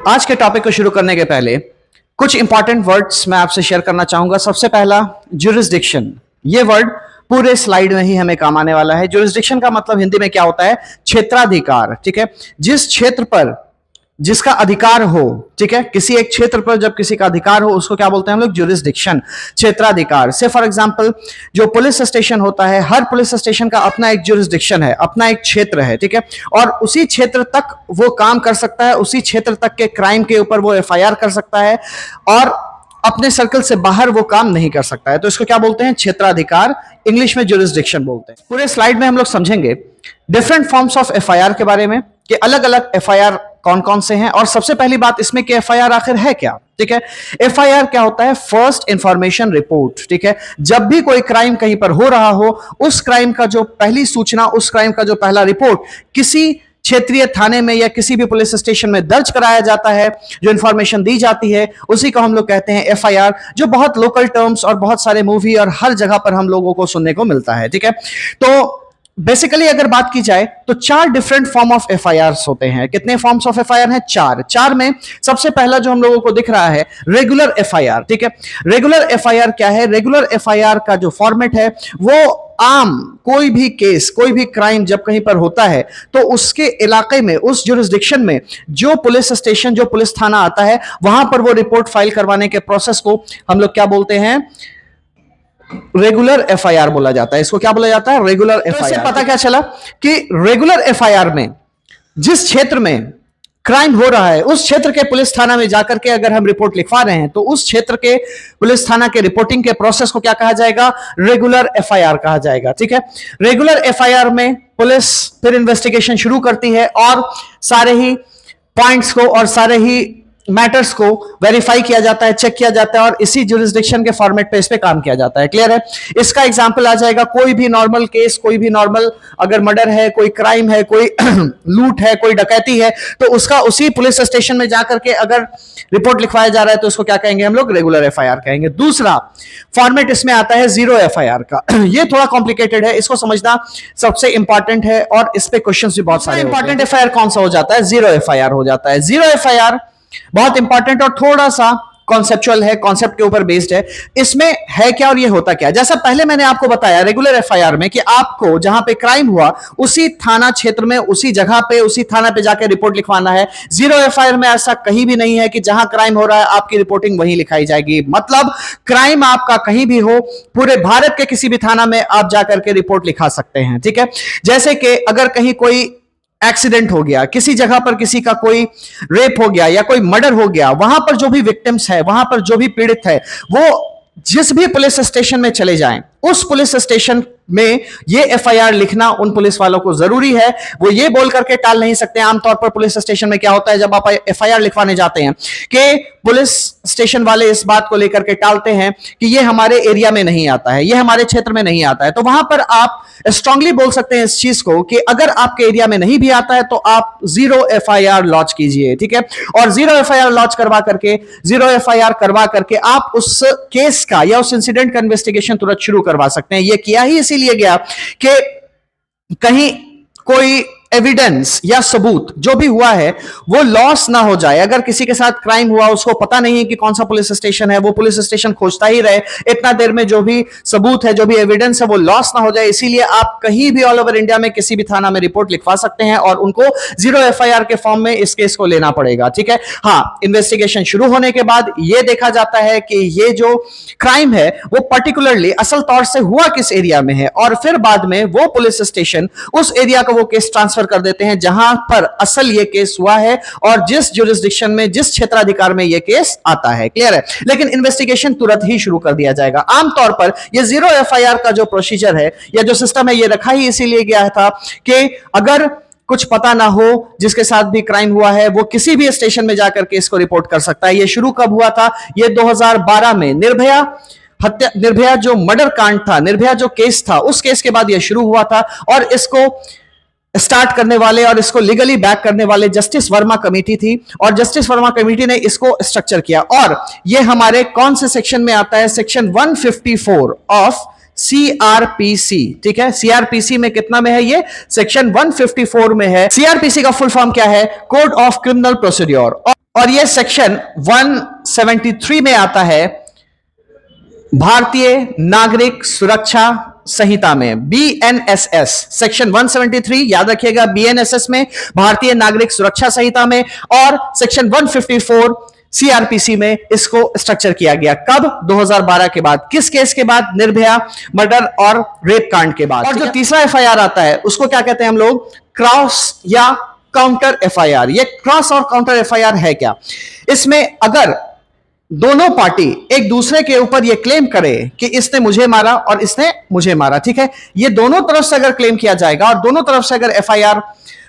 आज के टॉपिक को शुरू करने के पहले कुछ इंपॉर्टेंट वर्ड्स मैं आपसे शेयर करना चाहूंगा। सबसे पहला ज्यूरिसडिक्शन। ये वर्ड पूरे स्लाइड में ही हमें काम आने वाला है। ज्यूरिसडिक्शन का मतलब हिंदी में क्या होता है? क्षेत्राधिकार। ठीक है, जिस क्षेत्र पर जिसका अधिकार हो, ठीक है, किसी एक क्षेत्र पर जब किसी का अधिकार हो उसको क्या बोलते हैं हम लोग? ज्यूरिसडिक्शन, क्षेत्राधिकार। से फॉर एग्जांपल जो पुलिस स्टेशन होता है, हर पुलिस स्टेशन का अपना एक ज्यूरिसडिक्शन है, अपना एक क्षेत्र है, ठीक है, और उसी क्षेत्र तक वो काम कर सकता है, उसी क्षेत्र तक के क्राइम के ऊपर वो एफआईआर कर सकता है और अपने सर्कल से बाहर वो काम नहीं कर सकता है। तो इसको क्या बोलते हैं? क्षेत्राधिकार, इंग्लिश में ज्यूरिसडिक्शन बोलते हैं। पूरे स्लाइड में हम लोग समझेंगे डिफरेंट फॉर्म्स ऑफ एफआईआर के बारे में कि अलग अलग एफआईआर कौन कौन से हैं, और सबसे पहली बात इसमें कि एफआईआर आखिर है क्या। ठीक है, एफआईआर क्या होता है? First information report. ठीक है, जब भी कोई क्राइम कहीं पर हो रहा हो, उस क्राइम का जो पहली सूचना, उस क्राइम का जो पहला रिपोर्ट किसी क्षेत्रीय थाने में या किसी भी पुलिस स्टेशन में दर्ज कराया जाता है, जो इंफॉर्मेशन दी जाती है, उसी को हम लोग कहते हैं एफआईआर, जो बहुत लोकल टर्म्स और बहुत सारे मूवी और हर जगह पर हम लोगों को सुनने को मिलता है। ठीक है, तो बेसिकली अगर बात की जाए तो 4 डिफरेंट फॉर्म ऑफ एफआईआर होते हैं। कितने फॉर्म्स ऑफ एफआईआर हैं? 4 में सबसे पहला जो हम लोगों को दिख रहा है, रेगुलर एफआईआर। ठीक है, रेगुलर एफआईआर क्या है? रेगुलर एफआईआर का जो फॉर्मेट है वो आम कोई भी केस, कोई भी क्राइम जब कहीं पर होता है तो उसके इलाके में, उस ज्यूरिसडिक्शन में जो पुलिस स्टेशन, जो पुलिस थाना आता है, वहां पर वो रिपोर्ट फाइल करवाने के प्रोसेस को हम लोग क्या बोलते हैं? रेगुलर एफआईआर बोला जाता है। इसको क्या बोला जाता है? Regular FIR. इससे पता क्या चला कि रेगुलर एफआईआर में जिस क्षेत्र में क्राइम हो रहा है, उस क्षेत्र के पुलिस थाना में जाकर के अगर हम रिपोर्ट लिखवा रहे हैं तो उस क्षेत्र के पुलिस थाना के रिपोर्टिंग के प्रोसेस को क्या कहा जाएगा? रेगुलर एफआईआर कहा जाएगा। ठीक है, रेगुलर एफआईआर में पुलिस फिर इन्वेस्टिगेशन शुरू करती है और सारे ही पॉइंट्स को और सारे ही मैटर्स को वेरीफाई किया जाता है, चेक किया जाता है और इसी ज्यूरिसडिक्शन के फॉर्मेट पे इस पे काम किया जाता है। क्लियर है? इसका एग्जांपल आ जाएगा कोई भी नॉर्मल केस, कोई भी नॉर्मल अगर मर्डर है, कोई क्राइम है, कोई लूट है, कोई डकैती है, तो उसका उसी पुलिस स्टेशन में जाकर के अगर रिपोर्ट लिखवाया जा रहा है तो उसको क्या कहेंगे हम लोग? रेगुलर एफआईआर कहेंगे। दूसरा फॉर्मेट इसमें आता है जीरो एफआईआर का। ये थोड़ा कॉम्प्लिकेटेड है, इसको समझना सबसे इंपॉर्टेंट है और इस पे क्वेश्चंस भी बहुत सारे। इंपॉर्टेंट एफआईआर कौन सा हो जाता है? जीरो एफआईआर हो जाता है। जीरो एफआईआर बहुत इंपॉर्टेंट और थोड़ा सा कॉन्सेप्चुअल है, कॉन्सेप्ट के ऊपर बेस्ड है। इसमें है क्या और ये होता क्या? जैसा पहले मैंने आपको बताया रेगुलर एफआईआर में कि आपको जहां पे क्राइम हुआ उसी थाना क्षेत्र में, उसी जगह पे, उसी थाना पे जाकर रिपोर्ट लिखवाना है। जीरो एफआईआर में ऐसा कहीं भी नहीं है कि जहां क्राइम हो रहा है आपकी रिपोर्टिंग वहीं लिखाई जाएगी। मतलब क्राइम आपका कहीं भी हो, पूरे भारत के किसी भी थाना में आप जाकर के रिपोर्ट लिखा सकते हैं। ठीक है, जैसे कि अगर कहीं कोई एक्सीडेंट हो गया, किसी जगह पर किसी का कोई रेप हो गया या कोई मर्डर हो गया, वहां पर जो भी विक्टिम्स है, वहां पर जो भी पीड़ित है, वो जिस भी पुलिस स्टेशन में चले जाएं, उस पुलिस स्टेशन में ये एफआईआर लिखना उन पुलिस वालों को जरूरी है। वो ये बोल करके टाल नहीं सकते। आमतौर पर पुलिस स्टेशन में क्या होता है जब आप एफआईआर लिखवाने जाते हैं कि पुलिस स्टेशन वाले इस बात को लेकर के टालते हैं कि ये हमारे एरिया में नहीं आता है, ये हमारे क्षेत्र में नहीं आता है। तो वहां पर आप स्ट्रांगली बोल सकते हैं इस चीज को कि अगर आपके एरिया में नहीं भी आता है तो आप जीरो एफआईआर लॉन्च कीजिए। ठीक है, और जीरो एफआईआर लॉन्च करवा करके, जीरो एफआईआर करवा करके आप उस केस का या उस इंसिडेंट का इन्वेस्टिगेशन तुरंत शुरू करवा सकते हैं। ये किया ही इसीलिए गया कि कहीं कोई एविडेंस या सबूत जो भी हुआ है वो लॉस ना हो जाए। अगर किसी के साथ क्राइम हुआ, उसको पता नहीं है कि कौन सा पुलिस स्टेशन है, वो पुलिस स्टेशन खोजता ही रहे, इतना देर में जो भी सबूत है, जो भी एविडेंस है, वो लॉस ना हो जाए। इसीलिए आप कहीं भी ऑल ओवर इंडिया में किसी भी थाना में रिपोर्ट लिखवा सकते हैं और उनको जीरो एफआईआर के फॉर्म में इस केस को लेना पड़ेगा। ठीक है, हाँ, इन्वेस्टिगेशन शुरू होने के बाद यह देखा जाता है कि ये जो क्राइम है वो पर्टिकुलरली असल तौर से हुआ किस एरिया में है, और फिर बाद में वो पुलिस स्टेशन उस एरिया का वो केस ट्रांसफर कर देते हैं जहां पर असल ये केस हुआ है और जिस ज्यूरिसडिक्शन में, जिस क्षेत्राधिकार में ये केस आता है। क्लियर है? लेकिन इन्वेस्टिगेशन तुरंत ही शुरू कर दिया जाएगा। आमतौर पर ये जीरो एफआईआर का जो प्रोसीजर है या जो सिस्टम है, ये रखा ही इसीलिए गया था कि अगर कुछ पता ना हो, जिसके साथ भी क्राइम हुआ है, वो किसी भी स्टेशन में जाकर के इसको रिपोर्ट कर सकता है। ये शुरू कब हुआ था? ये 2012 में निर्भया जो मर्डर कांड था, निर्भया जो केस था, उस केस के बाद यह शुरू हुआ था और इसको स्टार्ट करने वाले और इसको लीगली बैक करने वाले जस्टिस वर्मा कमेटी थी और जस्टिस वर्मा कमेटी ने इसको स्ट्रक्चर किया। और ये हमारे कौन से सेक्शन में आता है? Section 154 of CrPC. ठीक है, सीआरपीसी में कितना में है? ये सेक्शन 154 में है। सीआरपीसी का फुल फॉर्म क्या है? Code of criminal procedure. और यह सेक्शन 173 में आता है भारतीय नागरिक सुरक्षा संहिता में, बीएनएसएस सेक्शन 173, याद रखिएगा, बीएनएसएस में, भारतीय नागरिक सुरक्षा संहिता में, और सेक्शन 154 सीआरपीसी में इसको स्ट्रक्चर किया गया। कब? 2012 के बाद। किस केस के बाद? निर्भया मर्डर और रेप कांड के बाद। और जो तीसरा एफआईआर आता है उसको क्या कहते हैं हम लोग? क्रॉस या काउंटर एफआईआर। ये क्रॉस और काउंटर एफआईआर है क्या? इसमें अगर दोनों पार्टी एक दूसरे के ऊपर यह क्लेम करे कि इसने मुझे मारा और इसने मुझे मारा, ठीक है, ये दोनों तरफ से अगर क्लेम किया जाएगा और दोनों तरफ से अगर एफआईआर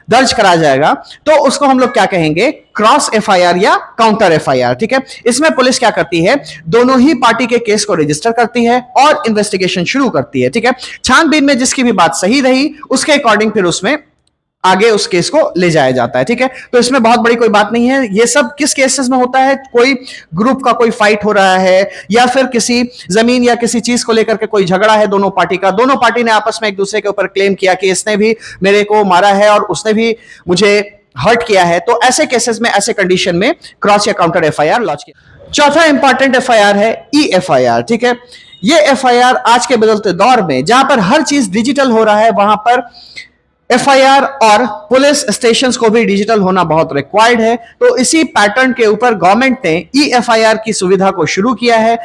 दर्ज करा जाएगा तो उसको हम लोग क्या कहेंगे? क्रॉस एफआईआर या काउंटर एफआईआर, ठीक है। इसमें पुलिस क्या करती है? दोनों ही पार्टी के केस को रजिस्टर करती है और इन्वेस्टिगेशन शुरू करती है, ठीक है। छानबीन में जिसकी भी बात सही रही उसके अकॉर्डिंग फिर उसमें आगे उस केस को ले जाया जाता है, ठीक है। तो इसमें बहुत बड़ी कोई बात नहीं है। ये सब किस केसेस में होता है? कोई ग्रुप का कोई फाइट हो रहा है या फिर किसी जमीन या किसी चीज को लेकर के कोई झगड़ा है दोनों पार्टी का, दोनों पार्टी ने आपस में एक दूसरे के ऊपर क्लेम किया कि इसने भी मेरे को मारा है और उसने भी मुझे हर्ट किया है, तो ऐसे केसेस में, ऐसे कंडीशन में क्रॉस या काउंटर एफआईआर लॉन्च किया। चौथा इंपॉर्टेंट एफआईआर है ई एफआईआर, ठीक है। ये एफआईआर आज के बदलते दौर में जहां पर हर चीज डिजिटल हो रहा है वहां पर एफआईआर और पुलिस स्टेशंस को भी डिजिटल होना बहुत रिक्वायर्ड है। तो इसी पैटर्न के ऊपर गवर्नमेंट ने ई एफआईआर की सुविधा को शुरू किया है।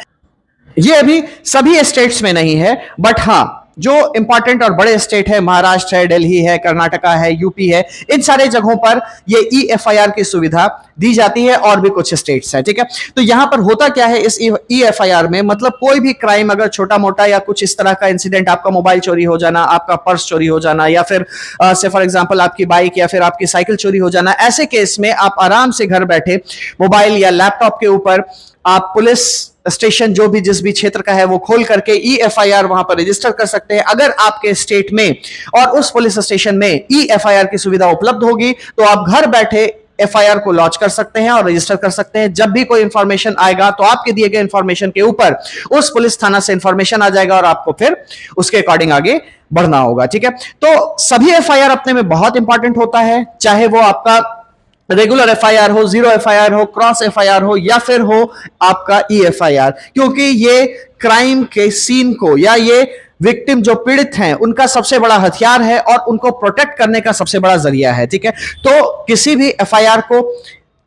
ये अभी सभी स्टेट्स में नहीं है, बट हां जो इंपॉर्टेंट और बड़े स्टेट है, महाराष्ट्र है, दिल्ली है, कर्नाटका है, यूपी है, इन सारे जगहों पर ये ई एफआईआर की सुविधा दी जाती है और भी कुछ स्टेट्स है, ठीक है। तो यहां पर होता क्या है इस ई एफआईआर में? मतलब कोई भी क्राइम अगर छोटा मोटा या कुछ इस तरह का इंसिडेंट, आपका मोबाइल चोरी हो जाना, आपका पर्स चोरी हो जाना, या फिर से फॉर एग्जांपल आपकी बाइक या फिर आपकी साइकिल चोरी हो जाना, ऐसे केस में आप आराम से घर बैठे मोबाइल या लैपटॉप के ऊपर आप पुलिस स्टेशन जो भी जिस भी क्षेत्र का है वो खोल करके ई एफआईआर वहां पर रजिस्टर कर सकते हैं। अगर आपके स्टेट में और उस पुलिस स्टेशन में ई एफआईआर की सुविधा उपलब्ध होगी तो आप घर बैठे एफआईआर को लॉन्च कर सकते हैं और रजिस्टर कर सकते हैं। जब भी कोई इंफॉर्मेशन आएगा तो आपके दिए गए इंफॉर्मेशन के ऊपर उस पुलिस थाना से इंफॉर्मेशन आ जाएगा और आपको फिर उसके अकॉर्डिंग आगे बढ़ना होगा, ठीक है। तो सभी एफआईआर अपने में बहुत इंपॉर्टेंट होता है, चाहे वो आपका रेगुलर एफआईआर हो, जीरो एफआईआर हो, क्रॉस एफआईआर हो या फिर हो आपका ई एफआईआर, क्योंकि ये क्राइम के सीन को या ये विक्टिम जो पीड़ित हैं उनका सबसे बड़ा हथियार है और उनको प्रोटेक्ट करने का सबसे बड़ा जरिया है, ठीक है। तो किसी भी एफआईआर को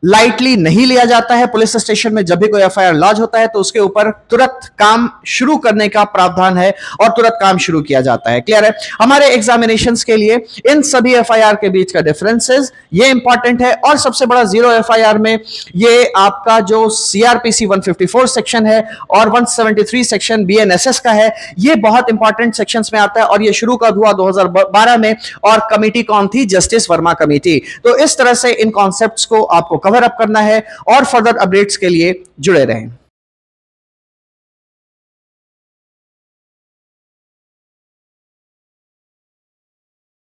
लाइटली नहीं लिया जाता है। पुलिस स्टेशन में जब भी कोई एफआईआर लॉन्च होता है तो उसके ऊपर तुरंत काम शुरू करने का प्रावधान है और तुरंत काम शुरू किया जाता है। क्लियर है? हमारे एग्जामिनेशंस के लिए इन सभी एफआईआर के बीच का डिफरेंसेस ये इंपॉर्टेंट है। और सबसे बड़ा जीरो एफआईआर में ये आपका जो सीआरपीसी 154 सेक्शन है और 173 सेक्शन बीएनएसएस का है, ये बहुत इंपॉर्टेंट सेक्शंस में आता है और ये शुरू कब हुआ? 2012 में। और कमेटी कौन थी? Justice Verma committee. तो इस तरह से इन कॉन्सेप्ट्स को आपको कवर अप करना है और फर्दर अपडेट्स के लिए जुड़े रहें।